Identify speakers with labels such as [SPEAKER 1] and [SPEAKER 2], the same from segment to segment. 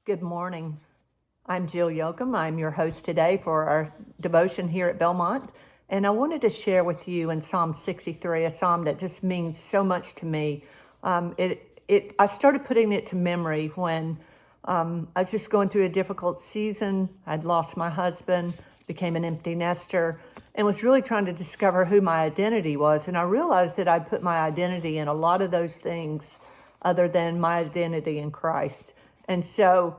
[SPEAKER 1] Good morning. I'm Jill Yochim. I'm your host today for our devotion here at Belmont. And I wanted to share with you in Psalm 63, a psalm that just means so much to me. I started putting it to memory when I was just going through a difficult season. I'd lost my husband, became an empty nester, and was really trying to discover who my identity was. And I realized that I'd put my identity in a lot of those things other than my identity in Christ. And so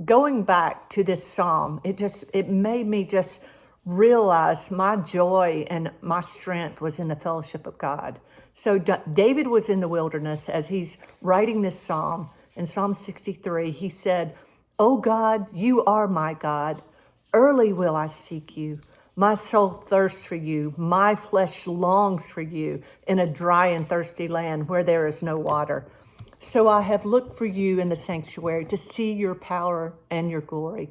[SPEAKER 1] going back to this psalm, it made me just realize my joy and my strength was in the fellowship of God. So David was in the wilderness as he's writing this psalm. In Psalm 63, he said, "O God, you are my God. Early will I seek you. My soul thirsts for you. My flesh longs for you in a dry and thirsty land where there is no water. So I have looked for you in the sanctuary to see your power and your glory.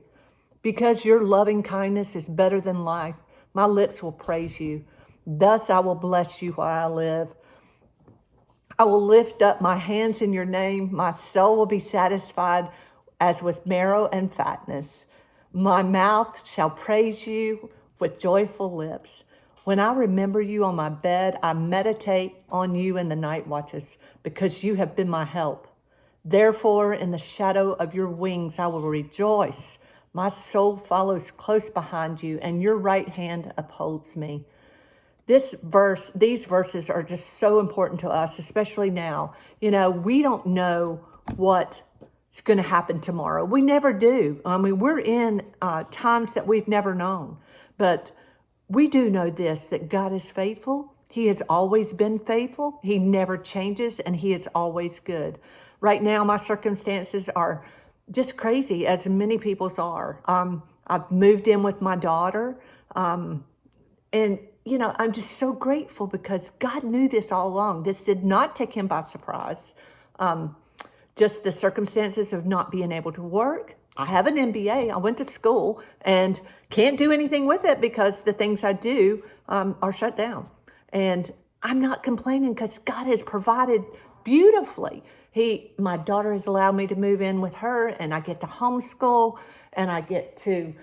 [SPEAKER 1] Because your loving kindness is better than life, my lips will praise you. Thus I will bless you while I live. I will lift up my hands in your name. My soul will be satisfied as with marrow and fatness. My mouth shall praise you with joyful lips. When I remember you on my bed, I meditate on you in the night watches, because you have been my help. Therefore, in the shadow of your wings, I will rejoice. My soul follows close behind you, and your right hand upholds me." These verses are just so important to us, especially now. We don't know what's going to happen tomorrow. We never do. I mean, we're in times that we've never known, but we do know this, that God is faithful. He has always been faithful. He never changes, and he is always good. Right now, my circumstances are just crazy, as many people's are. I've moved in with my daughter, and I'm just so grateful because God knew this all along. This did not take him by surprise. Just the circumstances of not being able to work. I have an MBA. I went to school and can't do anything with it because the things I do are shut down. And I'm not complaining because God has provided beautifully. My daughter has allowed me to move in with her, and I get to homeschool, and I get to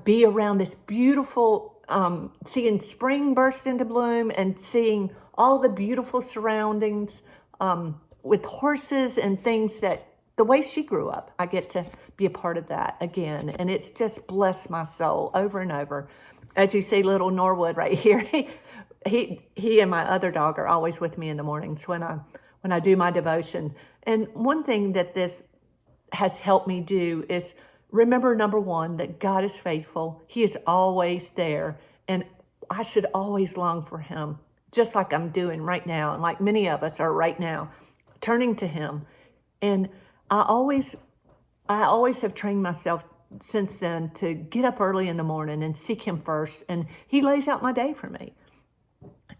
[SPEAKER 1] be around this beautiful, seeing spring burst into bloom and seeing all the beautiful surroundings with horses and things that the way she grew up. I get to be a part of that again. And it's just blessed my soul over and over. As you see, little Norwood right here, he and my other dog are always with me in the mornings when I do my devotion. And one thing that this has helped me do is remember, number one, that God is faithful. He is always there. And I should always long for him, just like I'm doing right now. And like many of us are right now, turning to him. And I always have trained myself since then to get up early in the morning and seek him first. And he lays out my day for me.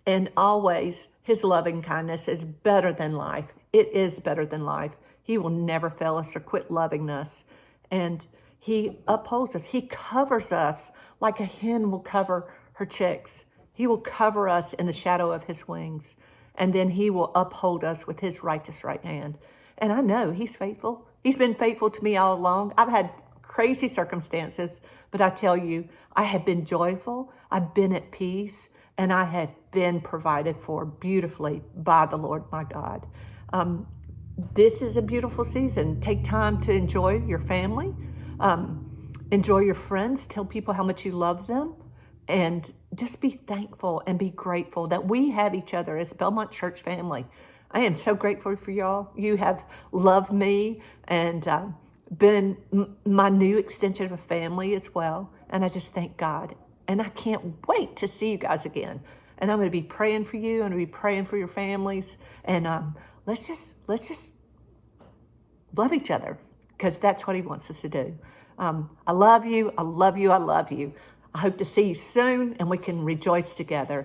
[SPEAKER 1] And always his loving kindness is better than life. It is better than life. He will never fail us or quit loving us. And he upholds us. He covers us like a hen will cover her chicks. He will cover us in the shadow of his wings. And then he will uphold us with his righteous right hand. And I know he's faithful. He's been faithful to me all along. I've had crazy circumstances, but I tell you, I have been joyful. I've been at peace, and I have been provided for beautifully by the Lord my God. This is a beautiful season. Take time to enjoy your family, enjoy your friends, tell people how much you love them, and just be thankful and be grateful that we have each other as Belmont Church family. I am so grateful for y'all. You have loved me and been my new extension of a family as well. And I just thank God. And I can't wait to see you guys again. And I'm going to be praying for you. I'm going to be praying for your families. And let's just love each other, because that's what he wants us to do. I love you. I love you. I love you. I hope to see you soon, and we can rejoice together.